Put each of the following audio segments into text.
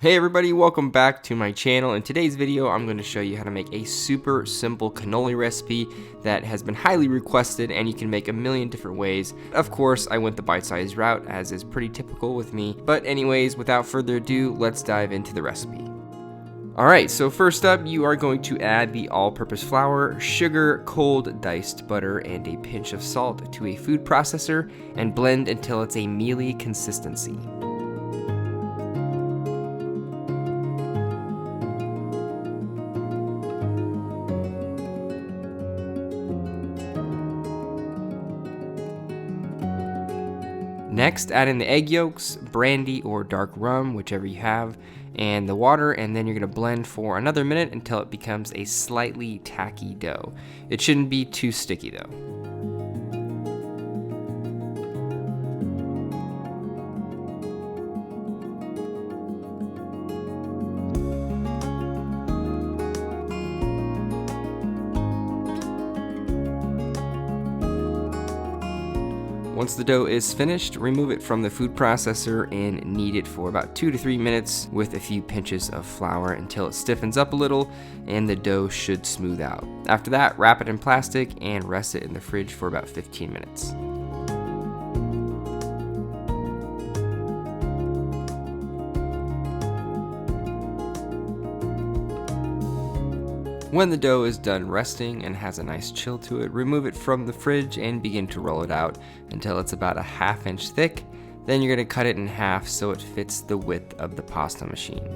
Hey everybody, welcome back to my channel. In today's video, I'm going to show you how to make a super simple cannoli recipe that has been highly requested and you can make a million different ways. Of course, I went the bite-sized route, as is pretty typical with me. But anyways, without further ado, let's dive into the recipe. Alright, so first up, you are going to add the all-purpose flour, sugar, cold diced butter, and a pinch of salt to a food processor and blend until it's a mealy consistency. Next, add in the egg yolks, brandy or dark rum, whichever you have, and the water, and then you're going to blend for another minute until it becomes a slightly tacky dough. It shouldn't be too sticky though. Once the dough is finished, remove it from the food processor and knead it for about 2 to 3 minutes with a few pinches of flour until it stiffens up a little and the dough should smooth out. After that, wrap it in plastic and rest it in the fridge for about 15 minutes. When the dough is done resting and has a nice chill to it, remove it from the fridge and begin to roll it out until it's about a ½ inch thick. Then you're going to cut it in half so it fits the width of the pasta machine.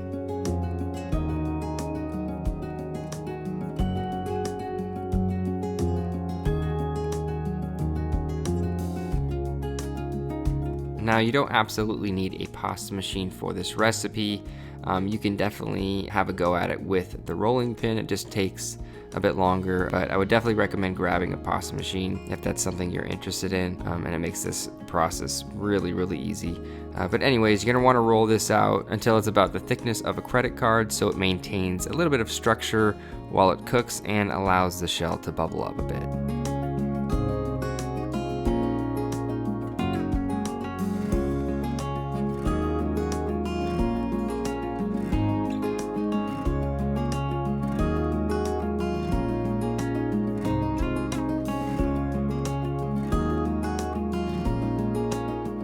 Now, you don't absolutely need a pasta machine for this recipe. You can definitely have a go at it with the rolling pin. It just takes a bit longer, but I would definitely recommend grabbing a pasta machine if that's something you're interested in, and it makes this process really easy. But anyways, you're gonna wanna roll this out until it's about the thickness of a credit card so it maintains a little bit of structure while it cooks and allows the shell to bubble up a bit.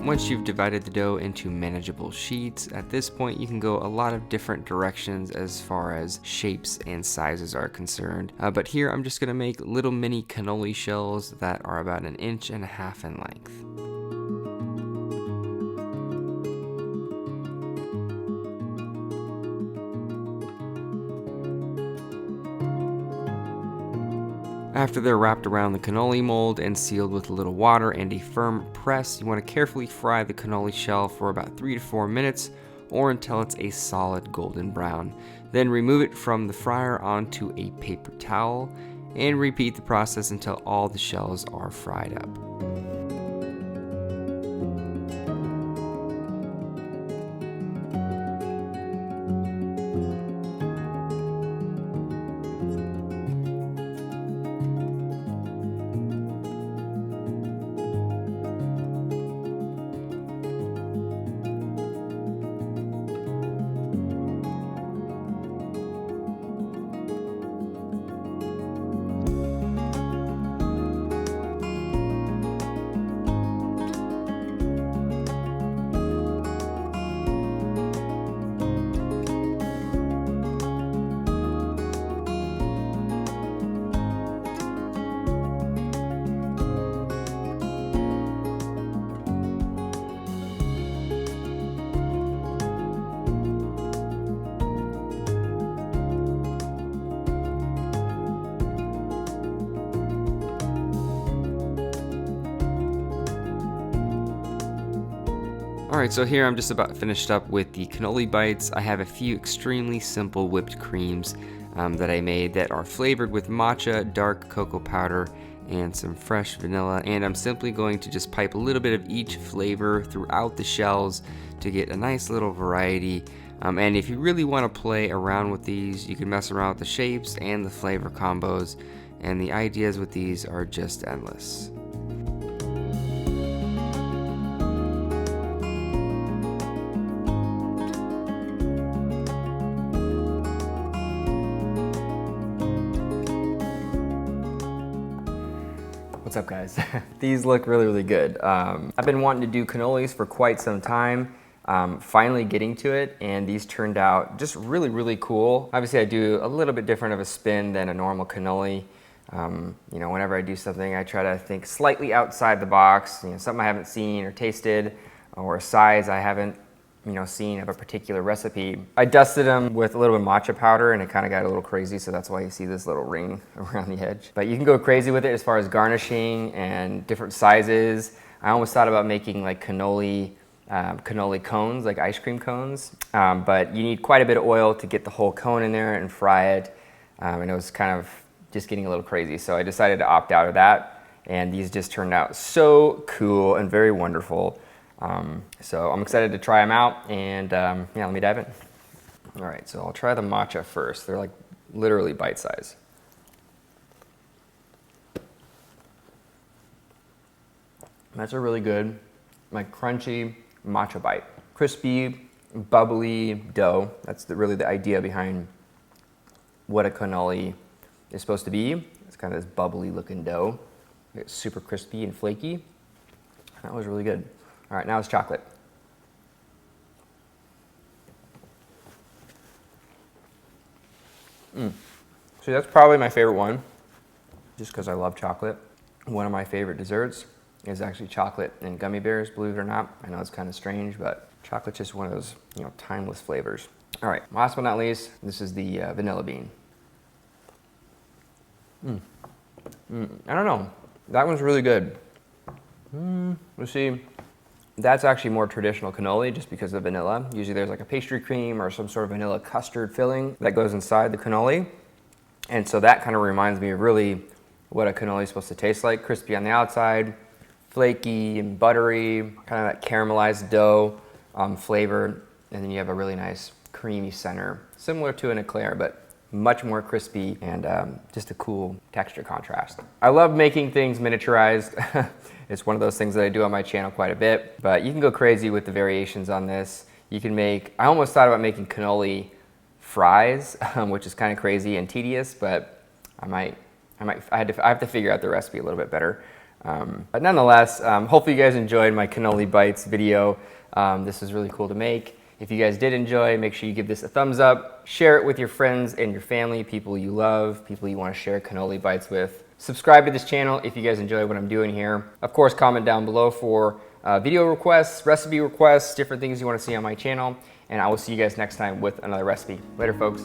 Once you've divided the dough into manageable sheets, at this point you can go a lot of different directions as far as shapes and sizes are concerned. But here I'm just going to make little mini cannoli shells that are about 1.5 inches in length. After they're wrapped around the cannoli mold and sealed with a little water and a firm press, you want to carefully fry the cannoli shell for about 3 to 4 minutes or until it's a solid golden brown. Then remove it from the fryer onto a paper towel and repeat the process until all the shells are fried up. Alright, so here I'm just about finished up with the cannoli bites. I have a few extremely simple whipped creams that I made that are flavored with matcha, dark cocoa powder, and some fresh vanilla. And I'm simply going to just pipe a little bit of each flavor throughout the shells to get a nice little variety. And if you really want to play around with these, you can mess around with the shapes and the flavor combos. And the ideas with these are just endless. What's up, guys? These look really, really good. I've been wanting to do cannolis for quite some time. Finally getting to it, and these turned out just really, really cool. Obviously, I do a little bit different of a spin than a normal cannoli. You know, whenever I do something, I try to think slightly outside the box, you know, something I haven't seen or tasted, or a size I haven't, you know, seen of a particular recipe. I dusted them with a little bit of matcha powder, and it kind of got a little crazy, so that's why you see this little ring around the edge. But you can go crazy with it as far as garnishing and different sizes. I almost thought about making like cannoli cones, like ice cream cones, but you need quite a bit of oil to get the whole cone in there and fry it, and it was kind of just getting a little crazy, so I decided to opt out of that, and these just turned out so cool and very wonderful. So I'm excited to try them out, and yeah, let me dive in. All right, so I'll try the matcha first. They're like literally bite size. That's a really good, like crunchy matcha bite. Crispy, bubbly dough. That's really the idea behind what a cannoli is supposed to be. It's kind of this bubbly looking dough. It's super crispy and flaky. That was really good. All right, now it's chocolate. See, that's probably my favorite one, just because I love chocolate. One of my favorite desserts is actually chocolate and gummy bears, believe it or not. I know it's kind of strange, but chocolate's just one of those, you know, timeless flavors. All right, last but not least, this is the vanilla bean. I don't know. That one's really good. Let's see. That's actually more traditional cannoli just because of vanilla. Usually there's like a pastry cream or some sort of vanilla custard filling that goes inside the cannoli. And so that kind of reminds me of really what a cannoli is supposed to taste like. Crispy on the outside, flaky and buttery, kind of that caramelized dough flavor. And then you have a really nice creamy center, similar to an eclair, but much more crispy and just a cool texture contrast. I love making things miniaturized. It's one of those things that I do on my channel quite a bit, but you can go crazy with the variations on this. You can make, I almost thought about making cannoli fries, which is kind of crazy and tedious, but I have to figure out the recipe a little bit better. But nonetheless, hopefully you guys enjoyed my cannoli bites video. This is really cool to make. If you guys did enjoy, make sure you give this a thumbs up, share it with your friends and your family, people you love, people you want to share cannoli bites with. Subscribe to this channel if you guys enjoy what I'm doing here. Of course, comment down below for video requests, recipe requests, different things you want to see on my channel, and I will see you guys next time with another recipe. Later, folks.